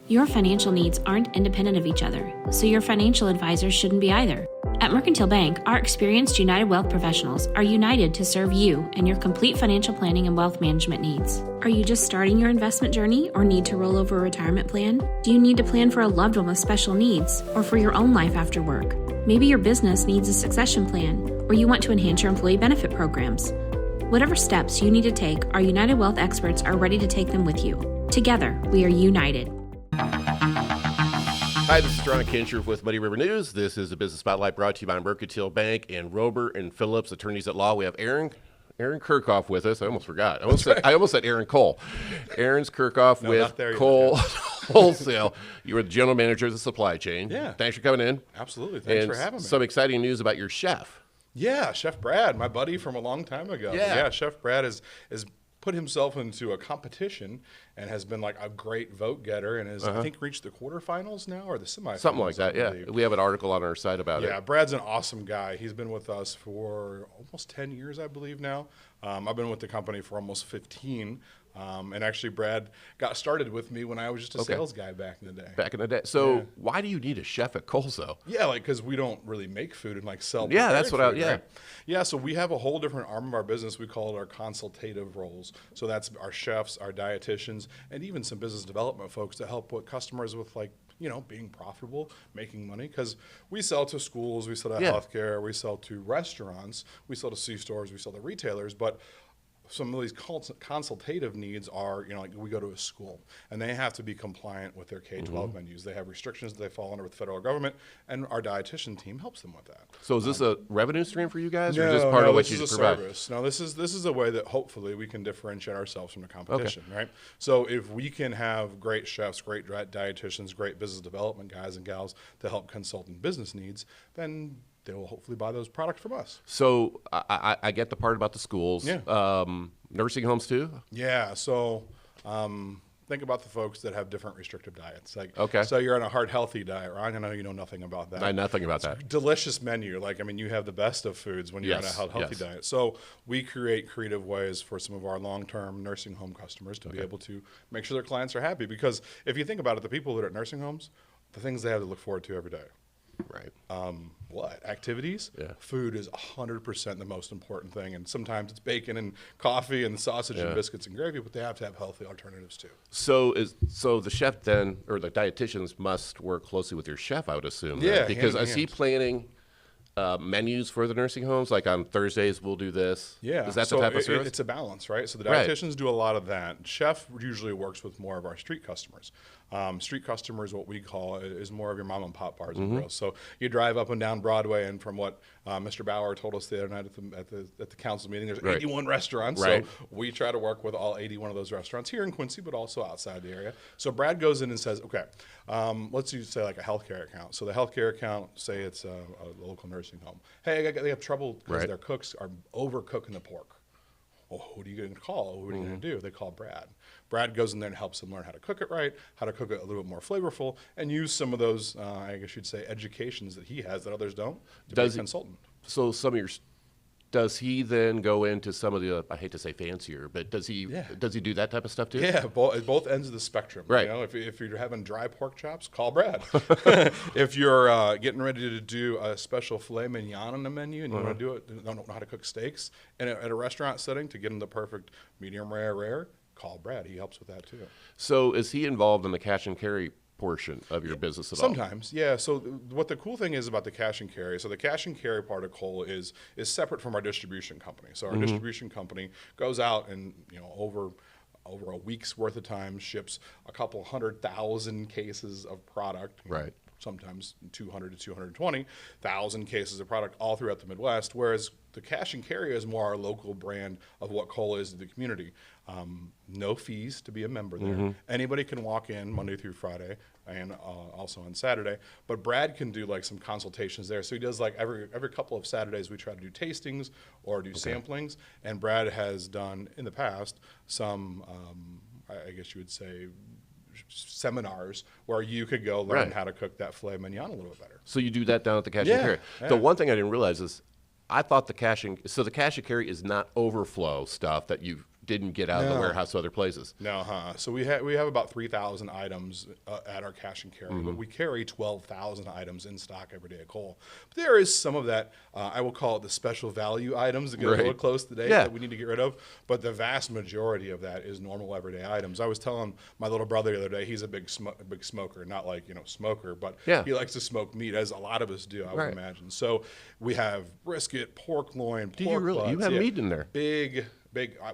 Your financial needs aren't independent of each other, so your financial advisors shouldn't be either. At Mercantile Bank, our experienced United Wealth professionals are united to serve you and your complete financial planning and wealth management needs. Are you just starting your investment journey or need to roll over a retirement plan? Do you need to plan for a loved one with special needs or for your own life after work? Maybe your business needs a succession plan or you want to enhance your employee benefit programs. Whatever steps you need to take, our United Wealth experts are ready to take them with you. Together, we are united. Hi, this is Ron Kinsher with Muddy River News. This is a Business Spotlight brought to you by Mercantile Bank and Rober and Phillips, attorneys at law. We have Aaron Kerkhoff with us. I almost forgot. I almost said Aaron Kohl. Aaron's Kerkhoff with Kohl Wholesale. You are the general manager of the supply chain. Yeah. Thanks for coming in. Absolutely. Thanks for having me. Some exciting news about your chef. Yeah, Chef Brad, my buddy from a long time ago. Yeah, Chef Brad has put himself into a competition and has been like a great vote getter and has, I think, reached the quarterfinals now or the semifinals. Something like that, yeah. We have an article on our site about it. Yeah, Brad's an awesome guy. He's been with us for almost 10 years, I believe now. I've been with the company for almost 15. And actually, Brad got started with me when I was just a sales guy back in the day. Back in the day. So why do you need a chef at Kohl's, though? Yeah, like because we don't really make food and like sell. Yeah, that's what food, right? Yeah, so we have a whole different arm of our business. We call it our consultative roles. So that's our chefs, our dietitians, and even some business development folks to help with customers with being profitable, making money. Because we sell to schools, we sell to healthcare, we sell to restaurants, we sell to C-stores, we sell to retailers, but some of these consultative needs are, like we go to a school and they have to be compliant with their K-12 menus. They have restrictions that they fall under with the federal government, and our dietitian team helps them with that. So is this a revenue stream for you guys, or is this part of what you provide? Service. No, this is a way that hopefully we can differentiate ourselves from the competition, right? So if we can have great chefs, great dietitians, great business development guys and gals to help consult in business needs, then they will hopefully buy those products from us. So I get the part about the schools. Yeah. Nursing homes too? Yeah. So think about the folks that have different restrictive diets. So you're on a heart healthy diet, Ron. I know you know nothing about that. I know nothing about that. Delicious menu. You have the best of foods when you're on a healthy diet. So we create creative ways for some of our long-term nursing home customers to be able to make sure their clients are happy. Because if you think about it, the people that are at nursing homes, the things they have to look forward to every day. Right. Activities? Yeah. Food is 100% the most important thing, and sometimes it's bacon and coffee and sausage and biscuits and gravy, but they have to have healthy alternatives too. So the chef then, or the dietitians must work closely with your chef, I would assume. Yeah. Then, because is he planning menus for the nursing homes? Like on Thursdays we'll do this. Yeah. Is that the type of service? It's a balance, right? So the dietitians do a lot of that. Chef usually works with more of our street customers. Street customers, what we call, is more of your mom and pop bars and grills. So you drive up and down Broadway, and from what Mr. Bauer told us the other night at the council meeting, there's 81 restaurants. So we try to work with all 81 of those restaurants here in Quincy, but also outside the area. So Brad goes in and says, okay, let's say like a healthcare account. So the healthcare account, say it's a local nursing home. Hey, they have trouble because their cooks are overcooking the pork. Well, who are you going to call? What are you going to do? They call Brad. Brad goes in there and helps them learn how to cook it right, how to cook it a little bit more flavorful, and use some of those, I guess you'd say, educations that he has that others don't to be a consultant. So does he then go into some of the, I hate to say fancier, but does he do that type of stuff too? Yeah, both ends of the spectrum. Right. If you're having dry pork chops, call Brad. If you're getting ready to do a special filet mignon on the menu and you want to do it, don't know how to cook steaks at a restaurant setting to get them the perfect medium rare, call Brad. He helps with that too. So is he involved in the cash and carry portion of your business at all? Sometimes, yeah. So what the cool thing is about the cash and carry, so the cash and carry part of Kohl is separate from our distribution company. So our distribution company goes out and over a week's worth of time ships a couple 100,000 cases of product. Right. Sometimes 200 to 220,000 cases of product all throughout the Midwest, whereas the cash and carry is more our local brand of what Kohl is to the community. No fees to be a member there. Anybody can walk in Monday through Friday and also on Saturday. But Brad can do like some consultations there. So he does like every couple of Saturdays we try to do tastings or do samplings. And Brad has done in the past some, I guess you would say, seminars where you could go learn how to cook that filet mignon a little bit better. So you do that down at the cash and carry. Yeah. The one thing I didn't realize is I thought the cash and carry is not overflow stuff that you didn't get out of the warehouse to other places. No, So we have about 3,000 items at our cash and carry, but we carry 12,000 items in stock every day at Kohl. But there is some of that, I will call it the special value items that get a little close today that we need to get rid of. But the vast majority of that is normal everyday items. I was telling my little brother the other day, he's a big smoker, not like, smoker, but he likes to smoke meat, as a lot of us do, I would imagine. So we have brisket, pork loin, pork butts. You have meat in there. Big,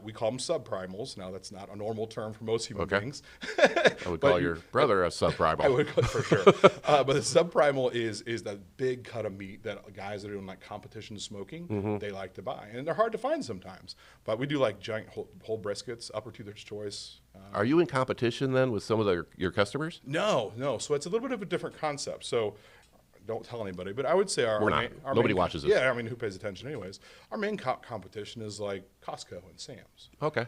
we call them subprimals. Now, that's not a normal term for most human beings. I would call your brother a subprimal. I would, for sure. But the subprimal is the big cut of meat that guys that are doing like competition smoking, they like to buy. And they're hard to find sometimes. But we do like giant whole briskets, upper tooth's choice. Are you in competition then with some of your customers? No. So it's a little bit of a different concept. So don't tell anybody, but I would say nobody watches this. Yeah, I mean, who pays attention anyways? Our main competition is like Costco and Sam's. Okay.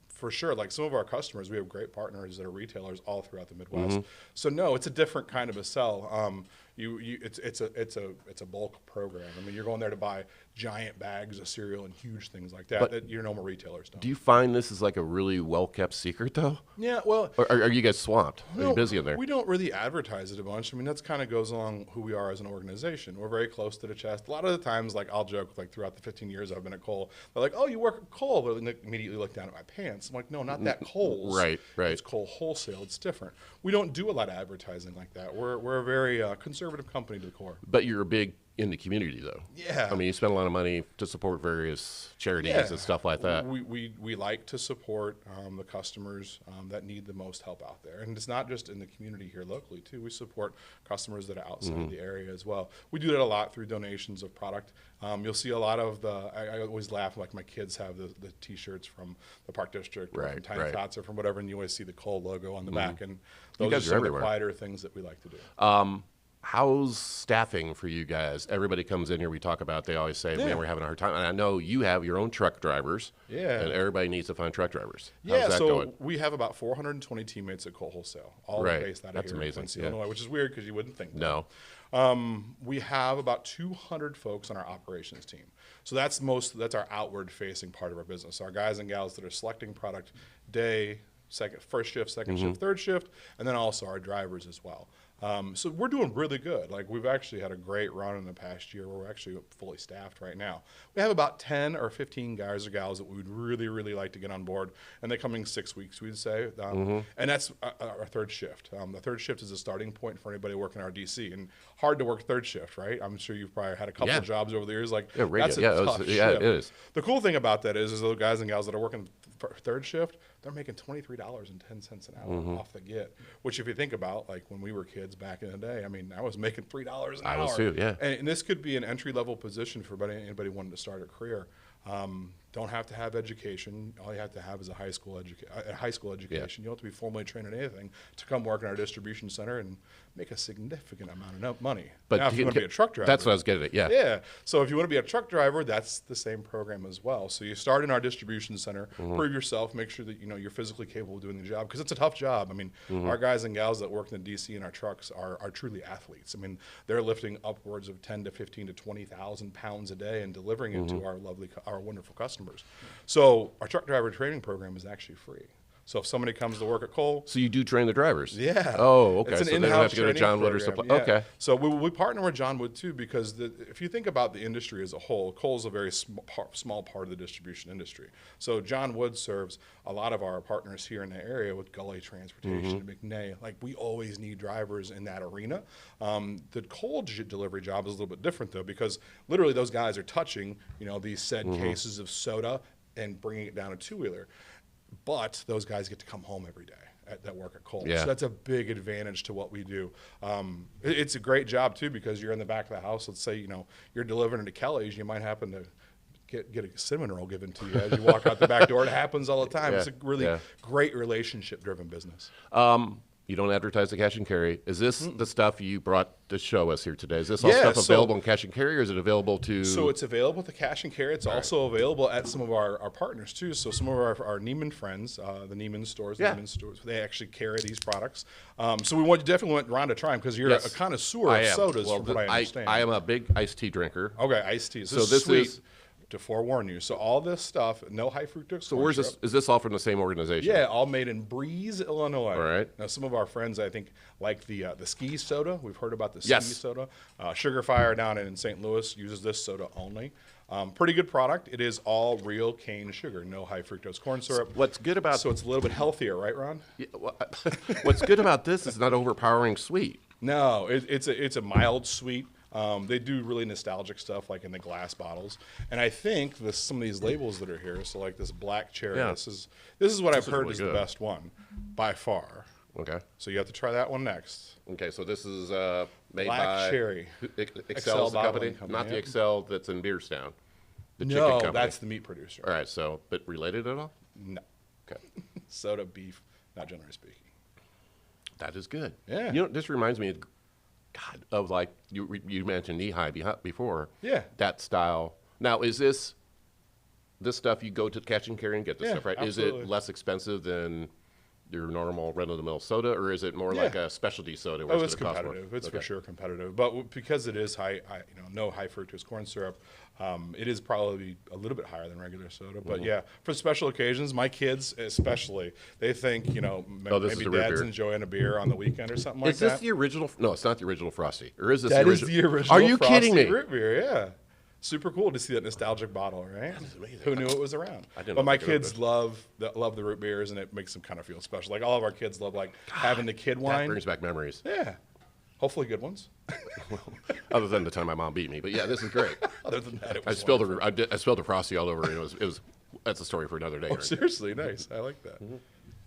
For sure, like some of our customers, we have great partners that are retailers all throughout the Midwest. So no, it's a different kind of a sell. It's a bulk program. I mean, you're going there to buy giant bags of cereal and huge things like that that your normal retailers don't. Do you find this is like a really well-kept secret, though? Yeah, well... Or are you guys swamped? Are you busy in there? We don't really advertise it a bunch. I mean, that's kind of goes along who we are as an organization. We're very close to the chest. A lot of the times, like, I'll joke, like, throughout the 15 years I've been at Kohl, they're like, oh, you work at Kohl. They immediately look down at my pants. I'm like, no, not that Kohl's. Right. It's Kohl Wholesale. It's different. We don't do a lot of advertising like that. We're a very conservative company to the core. But you're big in the community, though. Yeah. I mean, you spend a lot of money to support various charities and stuff like that. We like to support the customers that need the most help out there. And it's not just in the community here locally, too. We support customers that are outside the area as well. We do that a lot through donations of product. You'll see a lot of I always laugh, like my kids have the T-shirts from the Park District or from Tiny Tots or from whatever, and you always see the Kohl logo on the back. And those are some of the quieter things that we like to do. How's staffing for you guys? Everybody comes in here, we talk about, they always say, man, we're having a hard time. And I know you have your own truck drivers. Yeah. And everybody needs to find truck drivers. Yeah, How's that going? We have about 420 teammates at Kohl Wholesale, all based out of here in Quincy, Illinois, which is weird because you wouldn't think that. No. We have about 200 folks on our operations team. So that's our outward-facing part of our business. Our guys and gals that are selecting product first shift, second shift, third shift, and then also our drivers as well. So we're doing really good. Like, we've actually had a great run in the past year where we're actually fully staffed right now. We have about 10 or 15 guys or gals that we would really, really like to get on board in the coming 6 weeks, we'd say. And that's our third shift. The third shift is a starting point for anybody working our DC. And hard to work third shift, right? I'm sure you've probably had a couple of jobs over the years. Like, that's a tough shift. Yeah, it is. The cool thing about that is those guys and gals that are working third shift, they're making $23.10 an hour off the get, which if you think about, like when we were kids back in the day, I mean, I was making $3 an hour. I was too, yeah. And this could be an entry-level position for anybody wanting to start a career. Don't have to have education. All you have to have is a high school education. You don't have to be formally trained in anything to come work in our distribution center and make a significant amount of money. But now, if you want to be a truck driver, that's what I was getting at. Yeah. Yeah. So if you want to be a truck driver, that's the same program as well. So you start in our distribution center, prove yourself, make sure that you're physically capable of doing the job because it's a tough job. I mean, our guys and gals that work in the DC in our trucks are truly athletes. I mean, they're lifting upwards of 10 to 15 to 20,000 pounds a day and delivering it to our wonderful customers. So our truck driver training program is actually free. So if somebody comes to work at Kohl, so you do train the drivers? Yeah. Oh, okay. It's an so they don't have to go to John Wood or something. supply. Okay. So we partner with John Wood too because if you think about the industry as a whole, Kohl is a very small part of the distribution industry. So John Wood serves a lot of our partners here in the area with Gully Transportation, McNay. Like, we always need drivers in that arena. The Kohl delivery job is a little bit different though because literally those guys are touching these said cases of soda and bringing it down a two-wheeler. But those guys get to come home every day that work at Kohl. Yeah. So that's a big advantage to what we do. It's a great job, too, because you're in the back of the house. Let's say, you're delivering to Kelly's. You might happen to get a cinnamon roll given to you as you walk out the back door. It happens all the time. It's a really great relationship-driven business. You don't advertise the cash and carry. Is this the stuff you brought to show us here today? Is this all stuff available in cash and carry, or is it available to? So it's available at the cash and carry. It's also available at some of our partners too. So some of our Neiman friends, the Neiman stores, they actually carry these products. So we definitely went around to try them because you're a connoisseur of sodas, from what I understand. I am a big iced tea drinker. Okay, iced tea. So this is to forewarn you. So all this stuff, no high fructose. So where's this? Is this all from the same organization? Yeah, all made in Breeze, Illinois. All right. Now, some of our friends, I think, like the Ski soda. We've heard about the Yes. Ski soda. Sugar Fire down in St. Louis uses this soda only. Pretty good product. It is all real cane sugar, no high fructose corn syrup. What's good about So it's a little bit healthier, right, Ron? Yeah, what's good about this is not overpowering sweet. No, it's a mild sweet. They do really nostalgic stuff, like in the glass bottles. And I think some of these labels that are here, so like this black cherry, Yeah. this is what I've heard really is good. the best one by far. Okay. So you have to try that one next. Okay, so this is made Black by cherry. Excel is the Bottling company, not the yeah. Excel that's in Beerstown. The chicken No, company. that's the meat producer. All right, so but related at all? No. Okay, Soda, beef, not generally speaking. that is good. Yeah. You know, this reminds me, of like you mentioned knee high before. Yeah. That style. Now, is this stuff you go to cash and carry and get this Yeah, stuff, right? absolutely. Is it less expensive than your normal run-of-the-mill soda, or is it more Yeah. like a specialty soda? Where Oh, it's it's gonna cost more? competitive. It's Okay. for sure competitive. But because it is no high fructose corn syrup, it is probably a little bit higher than regular soda. But yeah, for special occasions, my kids especially, they think, this is maybe a root dad's beer. enjoying a beer on the weekend or something like Is this that. the original? No, it's not the original Frosty. Or is this That the is original? the original Are you Frosty kidding me? root beer, yeah. Super cool to see that nostalgic bottle, right? is amazing. Who knew it was around? I didn't But know my they could have kids love the root beers, and it makes them kind of feel special. Like all of our kids love having the kid That wine. brings back memories. Yeah, hopefully good ones. Other than the time my mom beat me, but yeah, this is great. Other than that, it I was spilled wonderful. I spilled a Frosty all over, and it was. That's a story for another day. Oh, right? seriously, nice. I like that.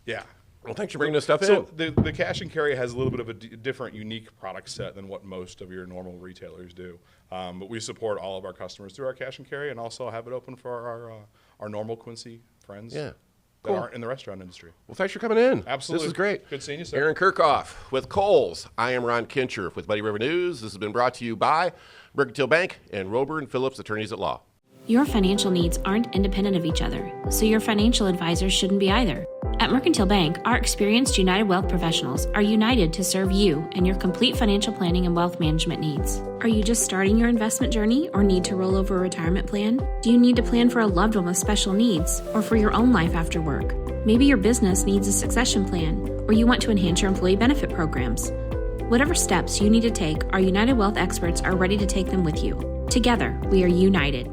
Yeah. Well, thanks for bringing this stuff So in. the cash and carry has a little bit of a different, unique product set than what most of your normal retailers do. But we support all of our customers through our cash and carry, and also have it open for our normal Quincy friends Yeah. that Cool. aren't in the restaurant industry. Well, thanks for coming in. Absolutely. This is great. Good seeing you, sir. Aaron Kerkhoff with Kohl's. I am Ron Kincher with Muddy River News. This has been brought to you by Mercantile Bank and Rober and Phillips Attorneys at Law. Your financial needs aren't independent of each other, so your financial advisors shouldn't be either. At Mercantile Bank, our experienced United Wealth professionals are united to serve you and your complete financial planning and wealth management needs. Are you just starting your investment journey or need to roll over a retirement plan? Do you need to plan for a loved one with special needs or for your own life after work? Maybe your business needs a succession plan or you want to enhance your employee benefit programs. Whatever steps you need to take, our United Wealth experts are ready to take them with you. Together, we are united.